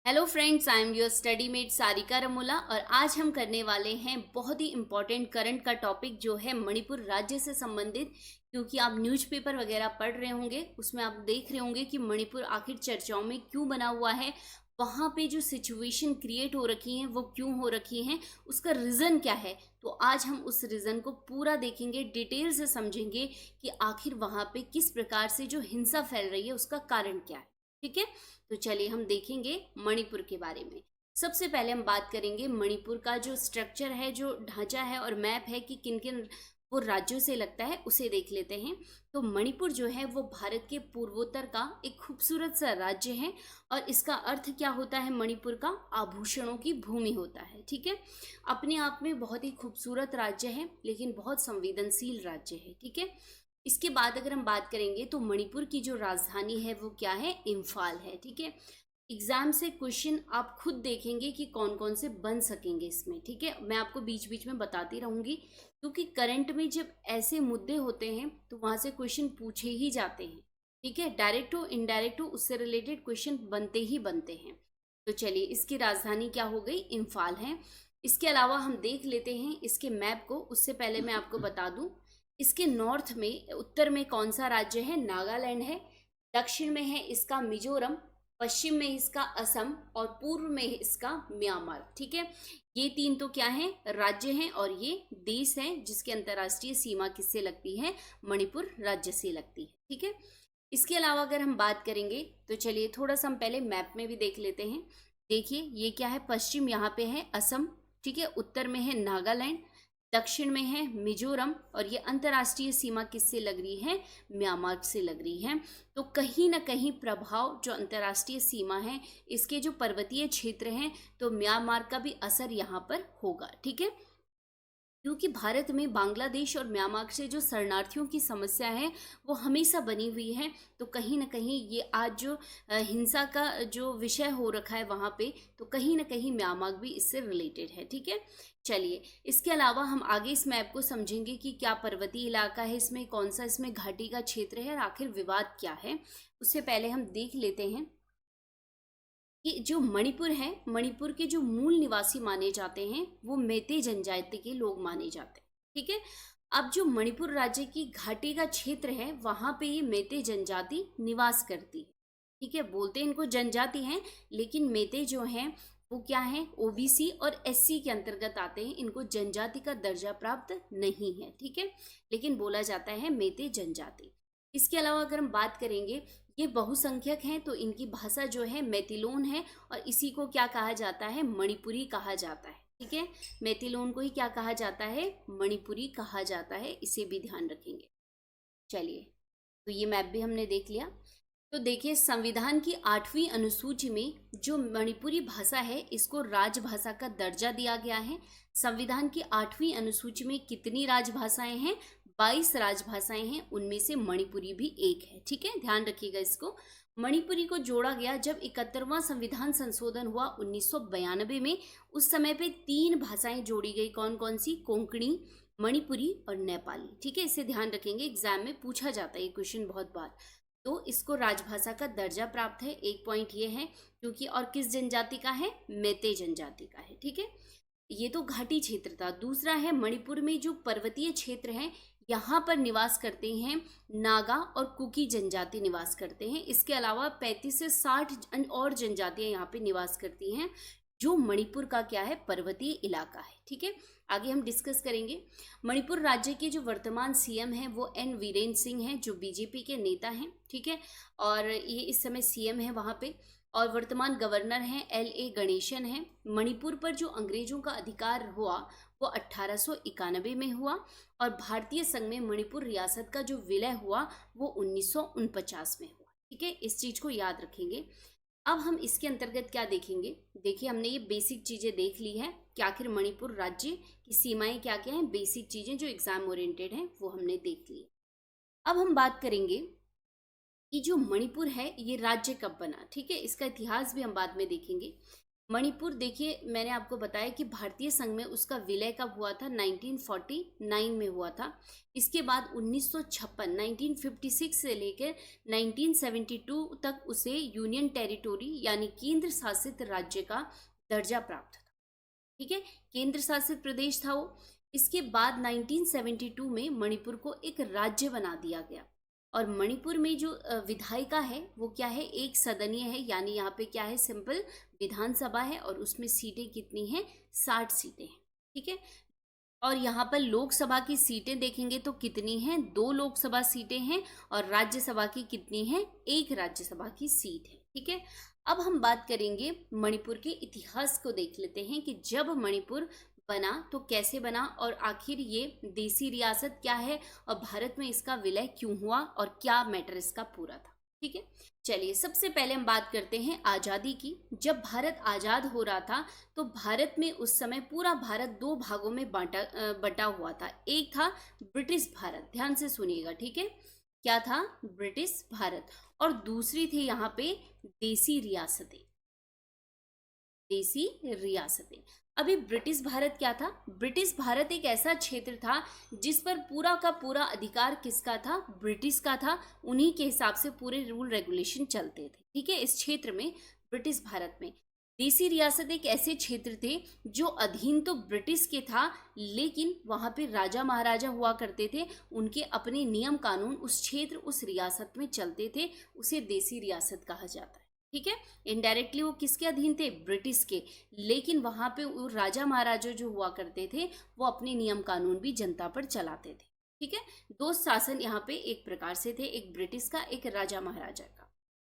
Hello friends, I am your study mate Sarika Ramola और आज हम करने वाले हैं बहुत ही इम्पोर्टेंट करंट का टॉपिक जो है मणिपुर राज्य से संबंधित। क्योंकि आप न्यूज़पेपर वगैरह पढ़ रहे होंगे, उसमें आप देख रहे होंगे कि मणिपुर आखिर चर्चाओं में क्यों बना हुआ है, वहाँ पे जो सिचुएशन क्रिएट हो रखी हैं वो क्यों हो रखी हैं, उसका रीज़न क्या है। तो आज हम उस रीज़न को पूरा देखेंगे, डिटेल से समझेंगे कि आखिर वहाँ पे किस प्रकार से जो हिंसा फैल रही है उसका कारण क्या है। ठीक है, तो चलिए हम देखेंगे मणिपुर के बारे में। सबसे पहले हम बात करेंगे मणिपुर का जो स्ट्रक्चर है, जो ढांचा है और मैप है कि किन किन वो राज्यों से लगता है, उसे देख लेते हैं। तो मणिपुर जो है वो भारत के पूर्वोत्तर का एक खूबसूरत सा राज्य है और इसका अर्थ क्या होता है, मणिपुर का आभूषणों की भूमि होता है। ठीक है, अपने आप में बहुत ही खूबसूरत राज्य है लेकिन बहुत संवेदनशील राज्य है। ठीक है, इसके बाद अगर हम बात करेंगे तो मणिपुर की जो राजधानी है वो क्या है, इम्फाल है। ठीक है, एग्जाम से क्वेश्चन आप खुद देखेंगे कि कौन कौन से बन सकेंगे इसमें। ठीक है, मैं आपको बीच बीच में बताती रहूंगी क्योंकि करंट में जब ऐसे मुद्दे होते हैं तो वहां से क्वेश्चन पूछे ही जाते हैं। ठीक है, डायरेक्ट हो इनडायरेक्ट हो उससे रिलेटेड क्वेश्चन बनते ही बनते हैं। तो चलिए, इसकी राजधानी क्या हो गई, इम्फाल है। इसके अलावा हम देख लेते हैं इसके मैप को। उससे पहले मैं आपको बता दूं, इसके नॉर्थ में, उत्तर में कौन सा राज्य है, नागालैंड है। दक्षिण में है इसका मिजोरम, पश्चिम में इसका असम और पूर्व में इसका म्यांमार। ठीक है, ये तीन तो क्या है, राज्य हैं और ये देश हैं जिसकी अंतर्राष्ट्रीय सीमा किससे लगती है, मणिपुर राज्य से लगती है। ठीक है, इसके अलावा अगर हम बात करेंगे तो चलिए थोड़ा सा हम पहले मैप में भी देख लेते हैं। देखिए ये क्या है, पश्चिम यहाँ पे है असम, ठीक है, उत्तर में है नागालैंड, दक्षिण में है मिजोरम और ये अंतर्राष्ट्रीय सीमा किससे लग रही है, म्यांमार से लग रही है। तो कहीं ना कहीं प्रभाव, जो अंतर्राष्ट्रीय सीमा है, इसके जो पर्वतीय क्षेत्र हैं, तो म्यांमार का भी असर यहाँ पर होगा। ठीक है, क्योंकि भारत में बांग्लादेश और म्यांमार से जो शरणार्थियों की समस्या है वो हमेशा बनी हुई है। तो कहीं ना कहीं ये आज जो हिंसा का जो विषय हो रखा है वहाँ पे, तो कहीं ना कहीं म्यांमार भी इससे रिलेटेड है। ठीक है, चलिए इसके अलावा हम आगे इस मैप को समझेंगे कि क्या पर्वतीय इलाका है इसमें, कौन सा इसमें घाटी का क्षेत्र है और आखिर विवाद क्या है। उससे पहले हम देख लेते हैं कि जो मणिपुर है, मणिपुर के जो मूल निवासी माने जाते हैं वो मेते जनजाति के लोग माने जाते हैं। ठीक है, अब जो मणिपुर राज्य की घाटी का क्षेत्र है वहां पे ये मेते जनजाति निवास करती है। ठीक है, बोलते इनको जनजाति हैं लेकिन मेते जो हैं वो क्या है, ओबीसी और एससी के अंतर्गत आते हैं, इनको जनजाति का दर्जा प्राप्त नहीं है। ठीक है, लेकिन बोला जाता है मेते जनजाति। इसके अलावा अगर हम बात करेंगे, ये बहुसंख्यक हैं तो इनकी भाषा जो है मैथिलोन है और इसी को क्या कहा जाता है, मणिपुरी कहा जाता है। ठीक है, मैथिलोन को ही क्या कहा जाता है, मणिपुरी कहा जाता है, इसे भी ध्यान रखेंगे। चलिए, तो ये मैप भी हमने देख लिया। तो देखिए, संविधान की 8वीं अनुसूची में जो मणिपुरी भाषा है इसको राजभाषा का दर्जा दिया गया है। संविधान की 8वीं अनुसूची में कितनी राजभाषाएं हैं, 22 राजभाषाएं हैं, उनमें से मणिपुरी भी एक है। ठीक है, ध्यान रखिएगा इसको। मणिपुरी को जोड़ा गया जब 71वां संविधान संशोधन हुआ 1992 में। उस समय पे 3 भाषाएं जोड़ी गई, कौन कौन सी, कोंकणी, मणिपुरी और नेपाली। ठीक है, इसे ध्यान रखेंगे, एग्जाम में पूछा जाता है ये क्वेश्चन बहुत बार। तो इसको राजभाषा का दर्जा प्राप्त है, एक पॉइंट ये है। क्योंकि और किस जनजाति का है, मेते जनजाति का है। ठीक है, ये तो घाटी क्षेत्र था। दूसरा है, मणिपुर में जो पर्वतीय क्षेत्र है यहाँ पर निवास करते हैं नागा और कुकी जनजाति निवास करते हैं। इसके अलावा 35 से 60 और जनजातियां यहाँ पे निवास करती हैं, जो मणिपुर का क्या है, पर्वतीय इलाका है। ठीक है, आगे हम डिस्कस करेंगे। मणिपुर राज्य के जो वर्तमान सीएम हैं वो एन वीरेंद्र सिंह हैं, जो बीजेपी के नेता हैं। ठीक है, और ये इस समय सीएम है वहाँ पे। और वर्तमान गवर्नर हैं एल ए गणेशन हैं। मणिपुर पर जो अंग्रेजों का अधिकार हुआ वो 1891 में हुआ और भारतीय संघ में मणिपुर रियासत का जो विलय हुआ वो 1949 में हुआ। ठीक है, इस चीज को याद रखेंगे। अब हम इसके अंतर्गत क्या देखेंगे, देखिए हमने ये बेसिक चीजें देख ली है कि आखिर मणिपुर राज्य की सीमाएं क्या क्या हैं, बेसिक चीजें जो एग्जाम ओरिएंटेड हैं वो हमने देख ली। अब हम बात करेंगे कि जो मणिपुर है ये राज्य कब बना। ठीक है, इसका इतिहास भी हम बाद में देखेंगे। मणिपुर देखिए, मैंने आपको बताया कि भारतीय संघ में उसका विलय कब हुआ था, 1949 में हुआ था। इसके बाद 1956 1956 से लेकर 1972 तक उसे यूनियन टेरिटोरी यानी केंद्र शासित राज्य का दर्जा प्राप्त था। ठीक है, केंद्र शासित प्रदेश था वो। इसके बाद 1972 में मणिपुर को एक राज्य बना दिया गया। और मणिपुर में जो विधायिका है वो क्या है, एक सदनीय है, यानी यहाँ पे क्या है, सिंपल विधानसभा है और उसमें सीटें कितनी हैं, 60 सीटें हैं। ठीक है, और यहाँ पर लोकसभा की सीटें देखेंगे तो कितनी हैं, 2 लोकसभा सीटें हैं, और राज्यसभा की कितनी हैं, 1 राज्यसभा की सीट है। ठीक है, अब हम बात करेंगे मणिपुर के इतिहास को, देख लेते हैं कि जब मणिपुर बना तो कैसे बना, और आखिर ये देसी रियासत क्या है, और भारत में इसका विलय क्यों हुआ, और क्या मैटर इसका पूरा था। ठीक है, चलिए सबसे पहले हम बात करते हैं आज़ादी की। जब भारत आज़ाद हो रहा था तो भारत में उस समय पूरा भारत 2 भागों में बटा हुआ था। एक था ब्रिटिश भारत, ध्यान से सुनिएगा, ठीक है, क्या था, ब्रिटिश भारत, और दूसरी थी यहाँ पे देसी रियासतें, देसी रियासतें। अभी ब्रिटिश भारत क्या था, ब्रिटिश भारत एक ऐसा क्षेत्र था जिस पर पूरा का पूरा अधिकार किसका था, ब्रिटिश का था। उन्हीं के हिसाब से पूरे रूल रेगुलेशन चलते थे। ठीक है, इस क्षेत्र में, ब्रिटिश भारत में। देसी रियासत एक ऐसे क्षेत्र थे जो अधीन तो ब्रिटिश के था, लेकिन वहां पे राजा महाराजा हुआ करते थे, उनके अपने नियम कानून उस क्षेत्र, उस रियासत में चलते थे, उसे देसी रियासत कहा जाता है। ठीक है, इनडायरेक्टली वो किसके अधीन थे, ब्रिटिश के, लेकिन वहां पे वो राजा महाराजा जो हुआ करते थे वो अपने नियम कानून भी जनता पर चलाते थे। ठीक है, 2 शासन यहाँ पे एक प्रकार से थे, एक ब्रिटिश का, एक राजा महाराजा का।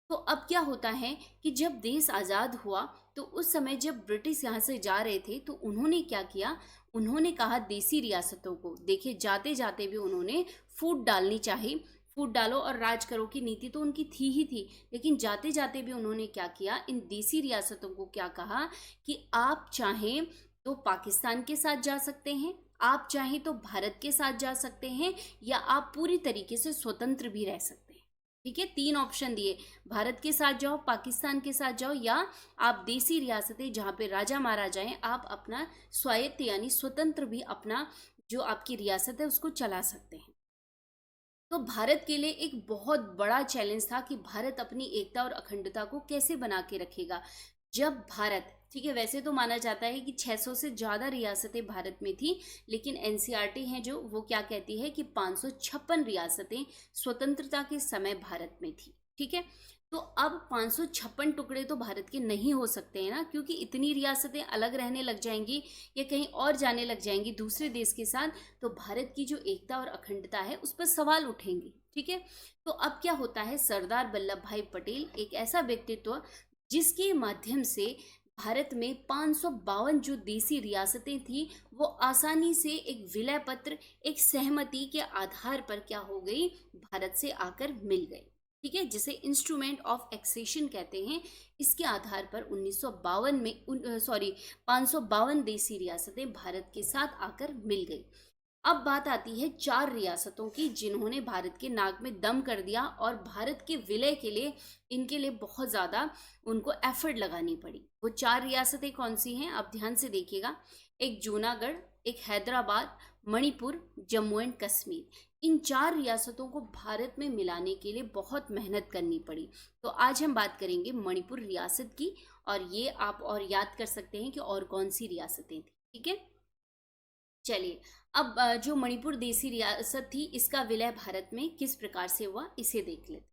तो अब क्या होता है कि जब देश आज़ाद हुआ तो उस समय जब ब्रिटिश यहाँ से जा रहे थे तो उन्होंने क्या किया, उन्होंने कहा देसी रियासतों को, देखिए जाते जाते भी उन्होंने फूट डालनी चाहिए, फूट डालो और राज करो की नीति तो उनकी थी ही थी, लेकिन जाते जाते भी उन्होंने क्या किया, इन देसी रियासतों को क्या कहा कि आप चाहें तो पाकिस्तान के साथ जा सकते हैं, आप चाहें तो भारत के साथ जा सकते हैं, या आप पूरी तरीके से स्वतंत्र भी रह सकते हैं। ठीक है, 3 ऑप्शन दिए, भारत के साथ जाओ, पाकिस्तान के साथ जाओ, या आप देसी रियासतें जहाँ पे राजा महाराजा हैं, आप अपना स्वायत्त यानी स्वतंत्र भी अपना जो आपकी रियासत है उसको चला सकते हैं। तो भारत के लिए एक बहुत बड़ा चैलेंज था कि भारत अपनी एकता और अखंडता को कैसे बना के रखेगा। जब भारत, ठीक है, वैसे तो माना जाता है कि 600 से ज़्यादा रियासतें भारत में थी, लेकिन एनसीईआरटी है जो, वो क्या कहती है कि 556 रियासतें स्वतंत्रता के समय भारत में थी। ठीक है, तो अब 556 टुकड़े तो भारत के नहीं हो सकते हैं ना, क्योंकि इतनी रियासतें अलग रहने लग जाएंगी या कहीं और जाने लग जाएंगी दूसरे देश के साथ, तो भारत की जो एकता और अखंडता है उस पर सवाल उठेंगे। ठीक है, तो अब क्या होता है, सरदार वल्लभ भाई पटेल एक ऐसा व्यक्तित्व जिसके माध्यम से भारत में 552 जो देसी रियासतें थी वो आसानी से एक विलय पत्र, एक सहमति के आधार पर क्या हो गई, भारत से आकर मिल गई। ठीक है, जिसे इंस्ट्रूमेंट ऑफ एक्सेशन कहते हैं। इसके आधार पर 1952 में 552 देसी रियासतें भारत के साथ आकर मिल गई। अब बात आती है 4 रियासतों की जिन्होंने भारत के नाक में दम कर दिया, और भारत के विलय के लिए इनके लिए बहुत ज़्यादा उनको एफर्ट लगानी पड़ी। वो 4 रियासतें कौन सी हैं, आप ध्यान से देखिएगा, एक जूनागढ़, एक हैदराबाद, मणिपुर, जम्मू एंड कश्मीर। इन 4 रियासतों को भारत में मिलाने के लिए बहुत मेहनत करनी पड़ी। तो आज हम बात करेंगे मणिपुर रियासत की, और ये आप और याद कर सकते हैं कि और कौन सी रियासतें थी। ठीक है, चलिए अब जो मणिपुर देसी रियासत थी इसका विलय भारत में किस प्रकार से हुआ इसे देख लेते।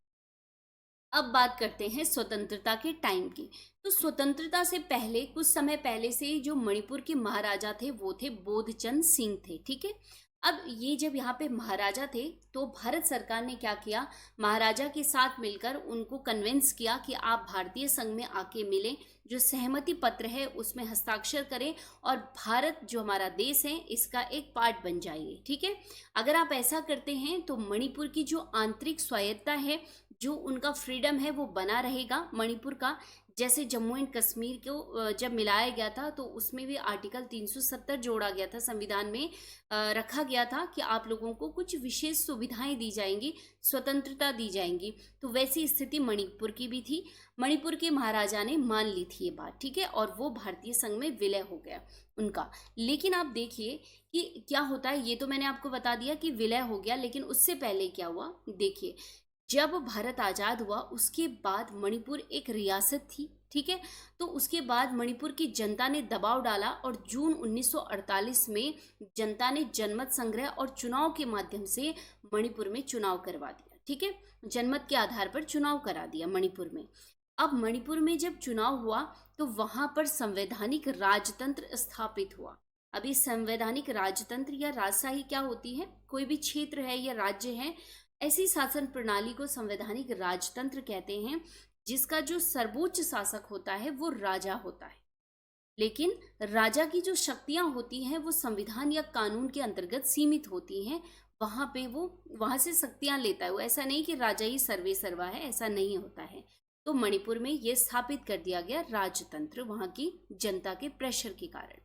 अब बात करते हैं स्वतंत्रता के टाइम की। तो स्वतंत्रता से पहले, कुछ समय पहले से जो मणिपुर के महाराजा थे वो थे बोधचंद सिंह थे। ठीक है, अब ये जब यहाँ पे महाराजा थे तो भारत सरकार ने क्या किया, महाराजा के साथ मिलकर उनको कन्विंस किया कि आप भारतीय संघ में आके मिलें, जो सहमति पत्र है उसमें हस्ताक्षर करें, और भारत जो हमारा देश है इसका एक पार्ट बन जाइए। ठीक है, अगर आप ऐसा करते हैं तो मणिपुर की जो आंतरिक स्वायत्तता है, जो उनका फ्रीडम है वो बना रहेगा मणिपुर का, जैसे जम्मू एंड कश्मीर को जब मिलाया गया था तो उसमें भी आर्टिकल 370 जोड़ा गया था, संविधान में रखा गया था कि आप लोगों को कुछ विशेष सुविधाएं दी जाएंगी, स्वतंत्रता दी जाएंगी। तो वैसी स्थिति मणिपुर की भी थी। मणिपुर के महाराजा ने मान ली थी ये बात, ठीक है, और वो भारतीय संघ में विलय हो गया उनका। लेकिन आप देखिए कि क्या होता है, ये तो मैंने आपको बता दिया कि विलय हो गया, लेकिन उससे पहले क्या हुआ देखिए। जब भारत आज़ाद हुआ उसके बाद मणिपुर एक रियासत थी, ठीक है। तो उसके बाद मणिपुर की जनता ने दबाव डाला और जून 1948 में जनता ने जनमत संग्रह और चुनाव के माध्यम से मणिपुर में चुनाव करवा दिया, ठीक है। जनमत के आधार पर चुनाव करा दिया मणिपुर में। अब मणिपुर में जब चुनाव हुआ तो वहां पर संवैधानिक राजतंत्र स्थापित हुआ। अभी संवैधानिक राजतंत्र या राजशाही क्या होती है, कोई भी क्षेत्र है या राज्य है, ऐसी शासन प्रणाली को संवैधानिक राजतंत्र कहते हैं, जिसका जो सर्वोच्च शासक होता है वो राजा होता है। लेकिन राजा की जो शक्तियां होती हैं वो संविधान या कानून के अंतर्गत सीमित होती हैं। वहां पे वो वहां से शक्तियां लेता है वो, ऐसा नहीं कि राजा ही सर्वे सर्वा है, ऐसा नहीं होता है। तो मणिपुर में ये स्थापित कर दिया गया राजतंत्र, वहां की जनता के प्रेशर के कारण।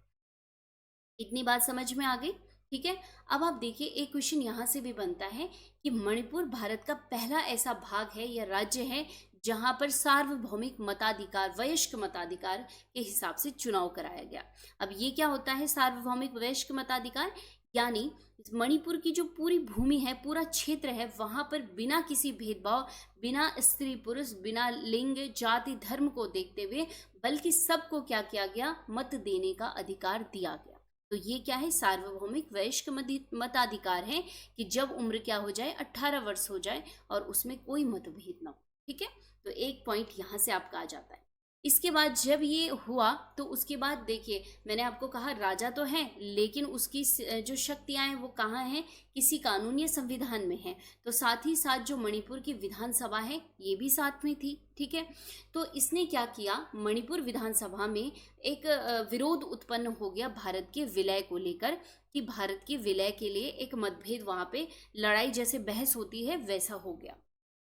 इतनी बात समझ में आ गई, ठीक है। अब आप देखिए एक क्वेश्चन यहाँ से भी बनता है कि मणिपुर भारत का पहला ऐसा भाग है या राज्य है जहां पर सार्वभौमिक मताधिकार, वयस्क मताधिकार के हिसाब से चुनाव कराया गया। अब ये क्या होता है सार्वभौमिक वयस्क मताधिकार, यानी मणिपुर की जो पूरी भूमि है, पूरा क्षेत्र है, वहां पर बिना किसी भेदभाव, बिना स्त्री पुरुष, बिना लिंग जाति धर्म को देखते हुए, बल्कि सबको क्या किया गया, मत देने का अधिकार दिया गया। तो ये क्या है, सार्वभौमिक वयस्क मताधिकार है कि जब उम्र क्या हो जाए, 18 वर्ष हो जाए और उसमें कोई मतभेद ना हो, ठीक है। तो एक पॉइंट यहाँ से आपका आ जाता है। इसके बाद जब ये हुआ तो उसके बाद देखिए मैंने आपको कहा राजा तो है, लेकिन उसकी जो शक्तियां हैं वो कहाँ हैं, किसी कानून या संविधान में है। तो साथ ही साथ जो मणिपुर की विधानसभा है ये भी साथ में थी, ठीक है। तो इसने क्या किया, मणिपुर विधानसभा में एक विरोध उत्पन्न हो गया भारत के विलय को लेकर, कि भारत के विलय के लिए एक मतभेद, वहां पे लड़ाई जैसे बहस होती है वैसा हो गया।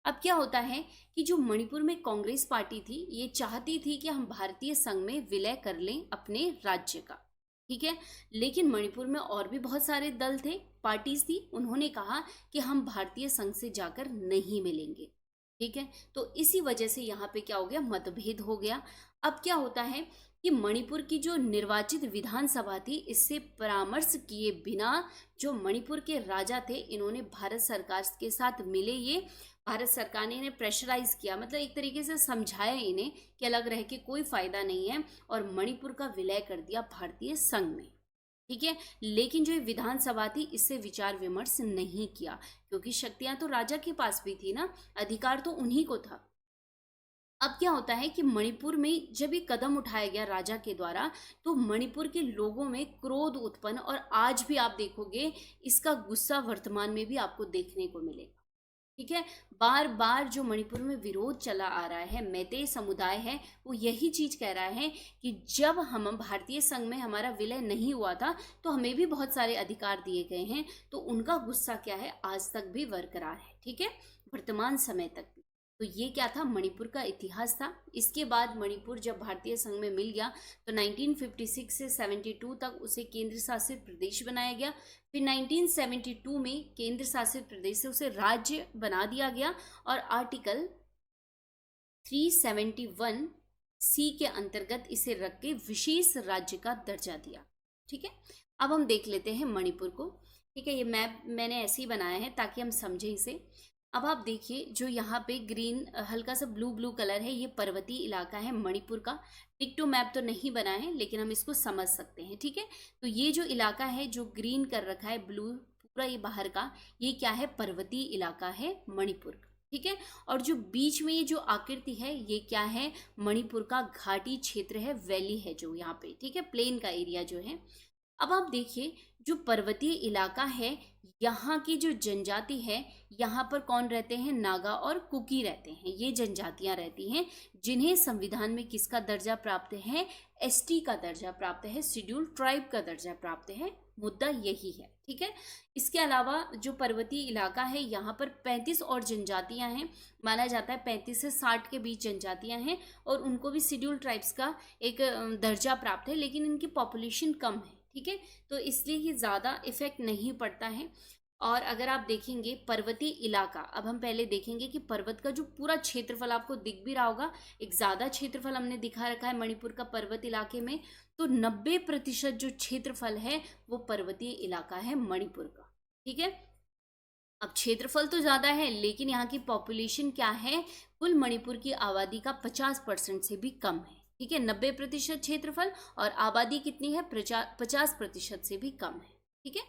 अब क्या होता है कि जो मणिपुर में कांग्रेस पार्टी थी ये चाहती थी कि हम भारतीय संघ में विलय कर लें अपने राज्य का, ठीक है। लेकिन मणिपुर में और भी बहुत सारे दल थे, पार्टीज थी, उन्होंने कहा कि हम भारतीय संघ से जाकर नहीं मिलेंगे, ठीक है। तो इसी वजह से यहाँ पे क्या हो गया, मतभेद हो गया। अब क्या होता है कि मणिपुर की जो निर्वाचित विधानसभा थी, इससे परामर्श किए बिना जो मणिपुर के राजा थे, इन्होंने भारत सरकार के साथ मिले। ये भारत सरकार ने इन्हें प्रेशराइज किया, मतलब एक तरीके से समझाया इन्हें कि अलग रह के कोई फायदा नहीं है, और मणिपुर का विलय कर दिया भारतीय संघ में, ठीक है। लेकिन जो विधानसभा थी इससे विचार विमर्श नहीं किया, क्योंकि शक्तियां तो राजा के पास भी थी ना, अधिकार तो उन्हीं को था। अब क्या होता है कि मणिपुर में जब ये कदम उठाया गया राजा के द्वारा, तो मणिपुर के लोगों में क्रोध उत्पन्न, और आज भी आप देखोगे इसका गुस्सा वर्तमान में भी आपको देखने को मिलेगा, ठीक है। बार बार जो मणिपुर में विरोध चला आ रहा है, मैतेई समुदाय है वो यही चीज कह रहा है कि जब हम भारतीय संघ में हमारा विलय नहीं हुआ था तो हमें भी बहुत सारे अधिकार दिए गए हैं। तो उनका गुस्सा क्या है, आज तक भी बरकरार है, ठीक है, वर्तमान समय तक भी। तो ये क्या था, मणिपुर का इतिहास था। इसके बाद मणिपुर जब भारतीय संघ में मिल गया तो 1956 से 72 तक उसे केंद्र शासित प्रदेश बनाया गया। फिर 1972 में केंद्र शासित प्रदेश से उसे राज्य बना दिया गया, और आर्टिकल 371 सी के अंतर्गत इसे रख के विशेष राज्य का दर्जा दिया, ठीक है। अब हम देख लेते हैं मणिपुर को, ठीक है। ये मैप मैंने ऐसे ही बनाया है ताकि हम समझे इसे। अब आप देखिए जो यहाँ पे ग्रीन हल्का सा ब्लू ब्लू कलर है, ये पर्वतीय इलाका है मणिपुर का। टिक टू मैप तो नहीं बना है लेकिन हम इसको समझ सकते हैं, ठीक है। तो ये जो इलाका है जो ग्रीन कर रखा है, ब्लू पूरा ये बाहर का, ये क्या है, पर्वतीय इलाका है मणिपुर का, ठीक है। और जो बीच में ये जो आकृति है ये क्या है, मणिपुर का घाटी क्षेत्र है, वैली है जो यहाँ पे, ठीक है, प्लेन का एरिया जो है। अब आप देखिए जो पर्वतीय इलाका है, यहाँ की जो जनजाति है, यहाँ पर कौन रहते हैं? नागा और कुकी रहते हैं। ये जनजातियां रहती हैं जिन्हें संविधान में किसका दर्जा प्राप्त है? एसटी का दर्जा प्राप्त है, शेड्यूल ट्राइब का दर्जा प्राप्त है। मुद्दा यही है, ठीक है। इसके अलावा जो पर्वतीय इलाका है, यहाँ पर 35 और जनजातियां हैं। माना जाता है 35 से 60 के बीच जनजातियां हैं और उनको भी शेड्यूल ट्राइब्स का एक दर्जा प्राप्त है, लेकिन इनकी पॉपुलेशन कम है, ठीक है। तो इसलिए ये ज़्यादा इफेक्ट नहीं पड़ता है। और अगर आप देखेंगे पर्वतीय इलाका, अब हम पहले देखेंगे कि पर्वत का जो पूरा क्षेत्रफल आपको दिख भी रहा होगा, एक ज़्यादा क्षेत्रफल हमने दिखा रखा है मणिपुर का पर्वत इलाके में। तो 90% जो क्षेत्रफल है वो पर्वतीय इलाका है मणिपुर का, ठीक है। अब क्षेत्रफल तो ज़्यादा है, लेकिन यहाँ की पॉपुलेशन क्या है? कुल मणिपुर की आबादी का 50% से भी कम है, ठीक है। 90% क्षेत्रफल और आबादी कितनी है? 50% से भी कम है, ठीक है।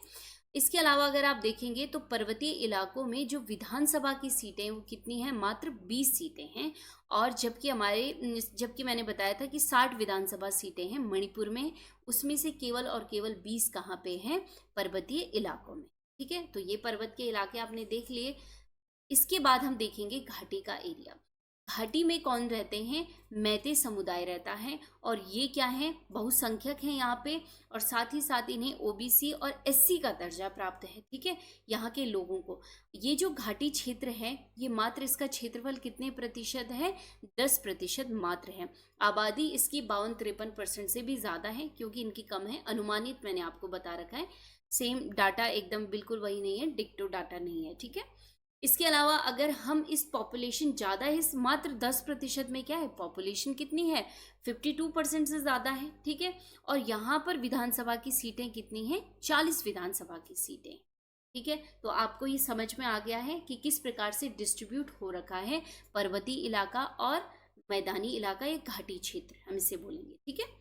इसके अलावा अगर आप देखेंगे तो पर्वतीय इलाकों में जो विधानसभा की सीटें वो कितनी हैं? मात्र 20 सीटें हैं। और जबकि मैंने बताया था कि 60 विधानसभा सीटें हैं मणिपुर में, उसमें से केवल और केवल 20 कहाँ पे हैं? पर्वतीय इलाकों में, ठीक है। तो ये पर्वत के इलाके आपने देख लिए। इसके बाद हम देखेंगे घाटी का एरिया। घाटी में कौन रहते हैं? मैते समुदाय रहता है और ये क्या है? बहुसंख्यक हैं यहाँ पे, और साथ ही साथ इन्हें ओबीसी और एससी का दर्जा प्राप्त है, ठीक है। यहाँ के लोगों को ये जो घाटी क्षेत्र है, ये मात्र इसका क्षेत्रफल कितने प्रतिशत है? 10% मात्र है। आबादी इसकी 52-53% से भी ज़्यादा है, क्योंकि इनकी कम है। अनुमानित मैंने आपको बता रखा है, सेम डाटा एकदम बिल्कुल वही नहीं है, डिक्टो डाटा नहीं है, ठीक है। इसके अलावा अगर हम इस पॉपुलेशन ज़्यादा है, इस मात्र 10% में क्या है? पॉपुलेशन कितनी है? 52% से ज़्यादा है, ठीक है। और यहाँ पर विधानसभा की सीटें कितनी हैं? 40 विधानसभा की सीटें, ठीक है। तो आपको ये समझ में आ गया है कि किस प्रकार से डिस्ट्रीब्यूट हो रखा है पर्वतीय इलाका और मैदानी इलाका, एक घाटी क्षेत्र हम इसे बोलेंगे, ठीक है।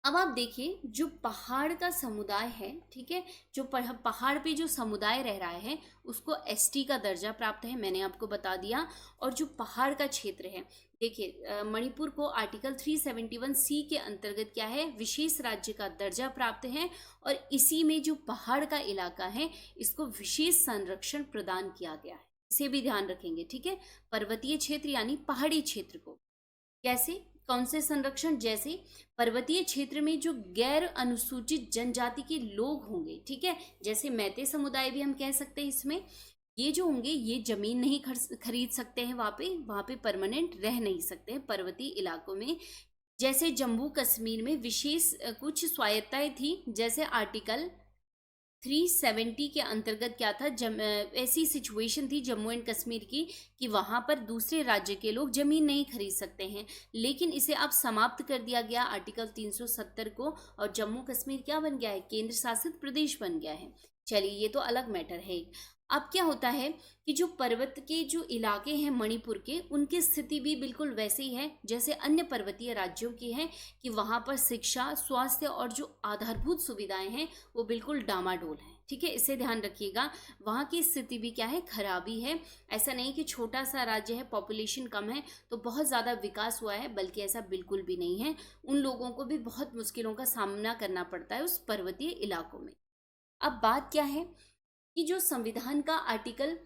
अब आप देखिए जो पहाड़ का समुदाय है, ठीक है, जो पहाड़ पे जो समुदाय रह रहा है उसको एसटी का दर्जा प्राप्त है, मैंने आपको बता दिया। और जो पहाड़ का क्षेत्र है, देखिए मणिपुर को आर्टिकल 371C के अंतर्गत क्या है? विशेष राज्य का दर्जा प्राप्त है। और इसी में जो पहाड़ का इलाका है इसको विशेष संरक्षण प्रदान किया गया है, इसे भी ध्यान रखेंगे, ठीक है। पर्वतीय क्षेत्र यानी पहाड़ी क्षेत्र को कैसे, कौन से संरक्षण? जैसे पर्वतीय क्षेत्र में जो गैर अनुसूचित जनजाति के लोग होंगे, ठीक है, जैसे मैते समुदाय भी हम कह सकते हैं इसमें, ये जो होंगे ये जमीन नहीं खरीद सकते हैं, वहाँ पे परमानेंट रह नहीं सकते हैं पर्वतीय इलाकों में। जैसे जम्मू कश्मीर में विशेष कुछ स्वायत्ताएं थी, जैसे आर्टिकल 370 के अंतर्गत क्या था? ऐसी सिचुएशन थी जम्मू एंड कश्मीर की कि वहाँ पर दूसरे राज्य के लोग ज़मीन नहीं खरीद सकते हैं, लेकिन इसे अब समाप्त कर दिया गया आर्टिकल 370 को, और जम्मू कश्मीर क्या बन गया है? केंद्र शासित प्रदेश बन गया है। चलिए ये तो अलग मैटर है। अब क्या होता है कि जो पर्वत के जो इलाके हैं मणिपुर के, उनकी स्थिति भी बिल्कुल वैसे ही है जैसे अन्य पर्वतीय राज्यों की है, कि वहाँ पर शिक्षा, स्वास्थ्य और जो आधारभूत सुविधाएं हैं वो बिल्कुल डामाडोल हैं, ठीक है। इसे ध्यान रखिएगा, वहाँ की स्थिति भी क्या है? खराबी है। ऐसा नहीं कि छोटा सा राज्य है, पॉपुलेशन कम है तो बहुत ज़्यादा विकास हुआ है, बल्कि ऐसा बिल्कुल भी नहीं है। उन लोगों को भी बहुत मुश्किलों का सामना करना पड़ता है उस पर्वतीय इलाकों में। अब बात क्या है कि जो संविधान का आर्टिकल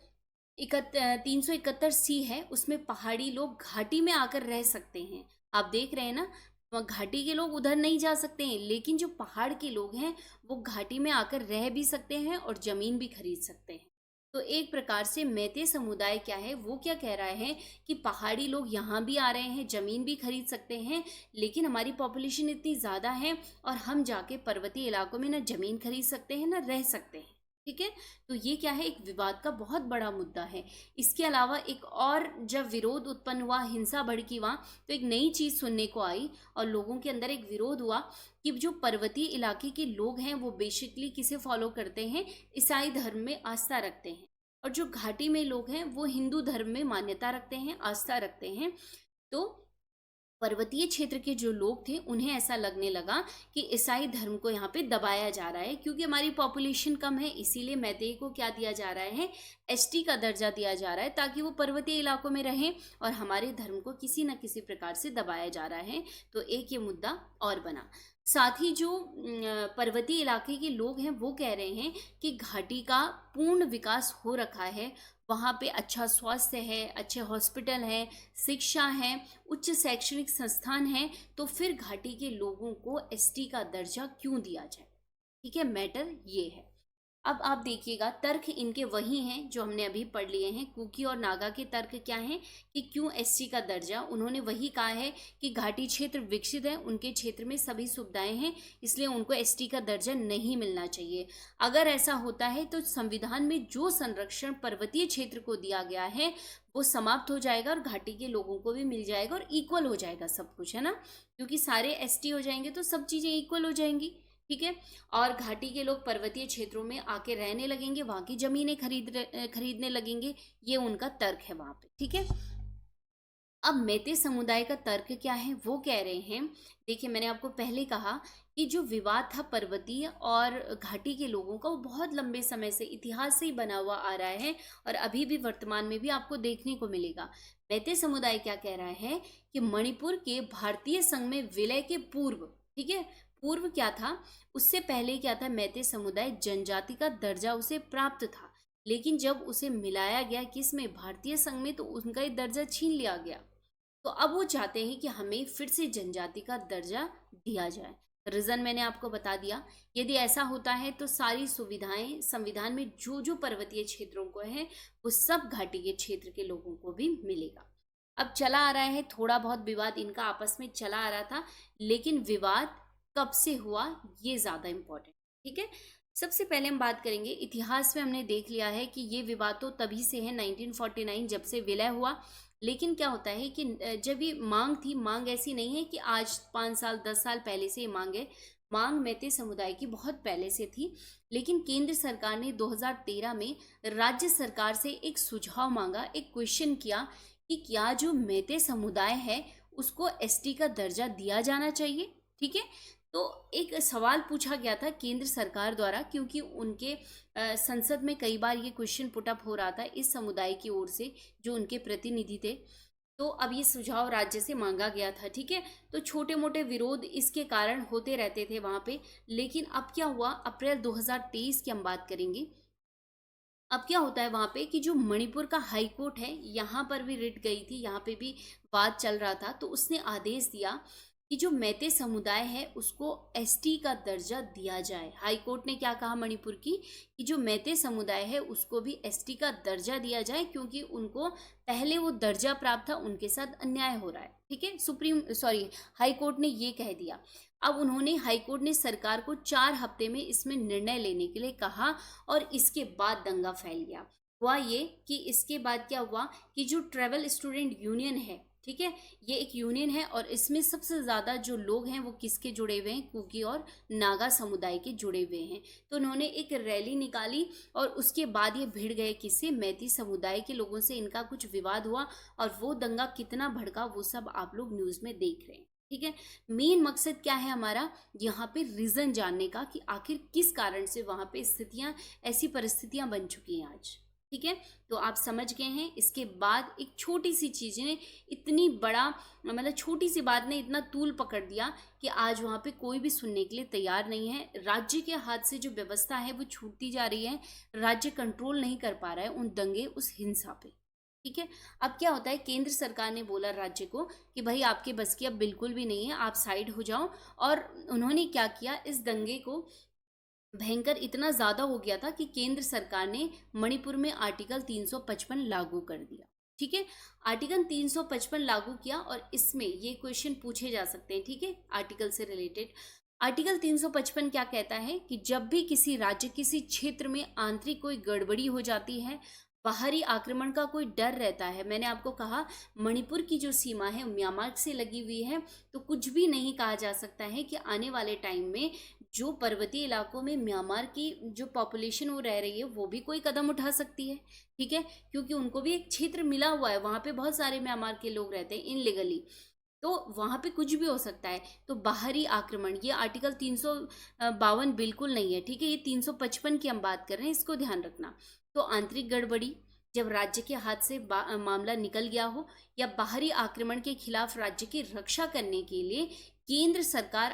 371C है, उसमें पहाड़ी लोग घाटी में आकर रह सकते हैं। आप देख रहे हैं ना, घाटी के लोग उधर नहीं जा सकते हैं, लेकिन जो पहाड़ के लोग हैं वो घाटी में आकर रह भी सकते हैं और ज़मीन भी खरीद सकते हैं। तो एक प्रकार से मैते समुदाय क्या है, वो क्या कह रहा है कि पहाड़ी लोग यहाँ भी आ रहे हैं, ज़मीन भी खरीद सकते हैं, लेकिन हमारी पॉपुलेशन इतनी ज़्यादा है और हम जाके पर्वतीय इलाकों में ना ज़मीन खरीद सकते हैं ना रह सकते हैं, ठीक है। तो ये क्या है? एक विवाद का बहुत बड़ा मुद्दा है। इसके अलावा एक और जब विरोध उत्पन्न हुआ, हिंसा भड़की वहाँ, तो एक नई चीज़ सुनने को आई और लोगों के अंदर एक विरोध हुआ कि जो पर्वतीय इलाके के लोग हैं वो बेसिकली किसे फॉलो करते हैं? ईसाई धर्म में आस्था रखते हैं, और जो घाटी में लोग हैं वो हिंदू धर्म में मान्यता रखते हैं, आस्था रखते हैं। तो पर्वतीय क्षेत्र के जो लोग थे उन्हें ऐसा लगने लगा कि ईसाई धर्म को यहाँ पे दबाया जा रहा है, क्योंकि हमारी पॉपुलेशन कम है, इसीलिए मैतेई को क्या दिया जा रहा है? एसटी का दर्जा दिया जा रहा है, ताकि वो पर्वतीय इलाकों में रहें, और हमारे धर्म को किसी न किसी प्रकार से दबाया जा रहा है। तो एक ये मुद्दा और बना। साथ ही जो पर्वतीय इलाके के लोग हैं वो कह रहे हैं कि घाटी का पूर्ण विकास हो रखा है, वहाँ पे अच्छा स्वास्थ्य है, अच्छे हॉस्पिटल हैं, शिक्षा है, उच्च शैक्षणिक संस्थान हैं, तो फिर घाटी के लोगों को एसटी का दर्जा क्यों दिया जाए। ठीक है, मैटर ये है। अब आप देखिएगा, तर्क इनके वही हैं जो हमने अभी पढ़ लिए हैं। कुकी और नागा के तर्क क्या हैं कि क्यों एसटी का दर्जा। उन्होंने वही कहा है कि घाटी क्षेत्र विकसित है, उनके क्षेत्र में सभी सुविधाएं हैं, इसलिए उनको एसटी का दर्जा नहीं मिलना चाहिए। अगर ऐसा होता है तो संविधान में जो संरक्षण पर्वतीय क्षेत्र को दिया गया है वो समाप्त हो जाएगा और घाटी के लोगों को भी मिल जाएगा और इक्वल हो जाएगा सब कुछ, है ना, क्योंकि सारे एसटी हो जाएंगे तो सब चीज़ें इक्वल हो जाएंगी। ठीक है, और घाटी के लोग पर्वतीय क्षेत्रों में आके रहने लगेंगे, वहां की जमीनें खरीदने लगेंगे, ये उनका तर्क है वहां पे। ठीक है, अब मैते समुदाय का तर्क क्या है, वो कह रहे हैं, देखिए मैंने आपको पहले कहा कि जो विवाद था पर्वतीय और घाटी के लोगों का वो बहुत लंबे समय से इतिहास से ही बना हुआ आ रहा है और अभी भी वर्तमान में भी आपको देखने को मिलेगा। मैते समुदाय क्या कह रहा है कि मणिपुर के भारतीय संघ में विलय के पूर्व, ठीक है, पूर्व क्या था, उससे पहले क्या था, मैते समुदाय जनजाति का दर्जा उसे प्राप्त था, लेकिन जब उसे मिलाया गया किसमें, भारतीय संघ में, तो उनका ये दर्जा छीन लिया गया। तो अब वो चाहते हैं कि हमें फिर से जनजाति का दर्जा दिया जाए। रीजन मैंने आपको बता दिया। यदि ऐसा होता है तो सारी सुविधाएं संविधान में जो जो पर्वतीय क्षेत्रों को है वो सब घाटी के क्षेत्र के लोगों को भी मिलेगा। अब चला आ रहा है थोड़ा बहुत विवाद इनका आपस में चला आ रहा था, लेकिन विवाद कब से हुआ ये ज्यादा इंपॉर्टेंट। ठीक है, सबसे पहले हम बात करेंगे, इतिहास में हमने देख लिया है कि ये विवाद तो तभी से है 1949 जब से विलय हुआ। लेकिन क्या होता है कि जब ये मांग थी, मांग ऐसी नहीं है कि आज 5 साल 10 साल पहले से ये मांग है, मांग मैते समुदाय की बहुत पहले से थी। लेकिन केंद्र सरकार ने 2013 में राज्य सरकार से एक सुझाव मांगा, एक क्वेश्चन किया कि क्या जो मैते समुदाय है उसको एसटी का दर्जा दिया जाना चाहिए। ठीक है, तो एक सवाल पूछा गया था केंद्र सरकार द्वारा, क्योंकि उनके संसद में कई बार ये क्वेश्चन पुट अप हो रहा था इस समुदाय की ओर से जो उनके प्रतिनिधि थे। तो अब ये सुझाव राज्य से मांगा गया था। ठीक है, तो छोटे मोटे विरोध इसके कारण होते रहते थे वहां पे। लेकिन अब क्या हुआ, अप्रैल 2023 की हम बात करेंगे। अब क्या होता है वहां पे कि जो मणिपुर का हाई कोर्ट है, यहाँ पर भी रिट गई थी, यहाँ पे भी वाद चल रहा था, तो उसने आदेश दिया कि जो मैते समुदाय है उसको एसटी का दर्जा दिया जाए। हाई कोर्ट ने क्या कहा मणिपुर की, कि जो मैते समुदाय है उसको भी एसटी का दर्जा दिया जाए, क्योंकि उनको पहले वो दर्जा प्राप्त था, उनके साथ अन्याय हो रहा है। ठीक है, हाई कोर्ट ने ये कह दिया। अब उन्होंने, हाई कोर्ट ने सरकार को 4 हफ्ते में इसमें निर्णय लेने के लिए कहा और इसके बाद दंगा फैल गया। हुआ ये कि इसके बाद क्या हुआ कि जो ट्रेवल स्टूडेंट यूनियन है, ठीक है, ये एक यूनियन है और इसमें सबसे ज़्यादा जो लोग हैं वो किसके जुड़े हुए हैं, कुकी और नागा समुदाय के जुड़े हुए हैं। तो उन्होंने एक रैली निकाली और उसके बाद ये भिड़ गए किससे, मैती समुदाय के लोगों से इनका कुछ विवाद हुआ और वो दंगा कितना भड़का वो सब आप लोग न्यूज़ में देख रहे हैं। ठीक है, मेन मकसद क्या है हमारा, यहाँ पे रीज़न जानने का कि आखिर किस कारण से वहाँ पे स्थितियाँ, ऐसी परिस्थितियाँ बन चुकी हैं आज। ठीक है, तो आप समझ गए हैं। इसके बाद एक छोटी सी चीज़ ने इतनी बड़ा, मतलब छोटी सी बात ने इतना तूल पकड़ दिया कि आज वहाँ पे कोई भी सुनने के लिए तैयार नहीं है। राज्य के हाथ से जो व्यवस्था है वो छूटती जा रही है, राज्य कंट्रोल नहीं कर पा रहा है उन दंगे, उस हिंसा पे। ठीक है, अब क्या होता है, केंद्र सरकार ने बोला राज्य को कि भाई आपके बस की अब बिल्कुल भी नहीं है, आप साइड हो जाओ। और उन्होंने क्या किया, इस दंगे को भयंकर इतना ज़्यादा हो गया था कि केंद्र सरकार ने मणिपुर में आर्टिकल 355 लागू कर दिया। ठीक है, आर्टिकल 355 लागू किया और इसमें ये क्वेश्चन पूछे जा सकते हैं। ठीक है, आर्टिकल से रिलेटेड आर्टिकल 355 क्या कहता है कि जब भी किसी राज्य, किसी क्षेत्र में आंतरिक कोई गड़बड़ी हो जाती है, बाहरी आक्रमण का कोई डर रहता है, मैंने आपको कहा मणिपुर की जो सीमा है म्यांमार से लगी हुई है, तो कुछ भी नहीं कहा जा सकता है कि आने वाले टाइम में जो पर्वतीय इलाकों में म्यांमार की जो पॉपुलेशन वो रह रही है वो भी कोई कदम उठा सकती है। ठीक है, क्योंकि उनको भी एक क्षेत्र मिला हुआ है, वहाँ पे बहुत सारे म्यांमार के लोग रहते हैं इनलीगली, तो वहाँ पे कुछ भी हो सकता है। तो बाहरी आक्रमण, ये आर्टिकल 352 बिल्कुल नहीं है। ठीक है, ये 355 की हम बात कर रहे हैं, इसको ध्यान रखना। तो आंतरिक गड़बड़ी, जब राज्य के हाथ से मामला निकल गया हो, या बाहरी आक्रमण के खिलाफ राज्य की रक्षा करने के लिए केंद्र सरकार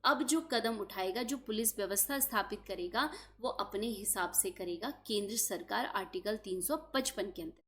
अब जो कदम उठाएगा, जो पुलिस व्यवस्था स्थापित करेगा, वो अपने हिसाब से करेगा, केंद्र सरकार आर्टिकल 355 के अंदर।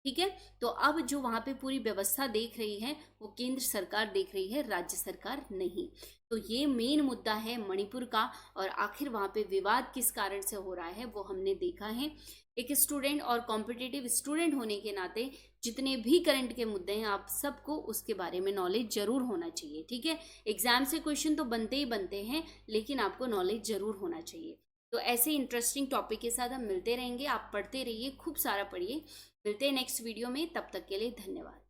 ठीक है, तो अब जो वहां पे पूरी व्यवस्था देख रही है वो केंद्र सरकार देख रही है, राज्य सरकार नहीं। तो ये मेन मुद्दा है मणिपुर का, और आखिर वहां पे विवाद किस कारण से हो रहा है वो हमने देखा है। एक स्टूडेंट और कॉम्पिटिटिव स्टूडेंट होने के नाते जितने भी करंट के मुद्दे हैं, आप सबको उसके बारे में नॉलेज जरूर होना चाहिए। ठीक है, एग्जाम से क्वेश्चन तो बनते ही बनते हैं, लेकिन आपको नॉलेज जरूर होना चाहिए। तो ऐसे इंटरेस्टिंग टॉपिक के साथ हम मिलते रहेंगे। आप पढ़ते रहिए, खूब सारा पढ़िए। मिलते हैं नेक्स्ट वीडियो में, तब तक के लिए धन्यवाद।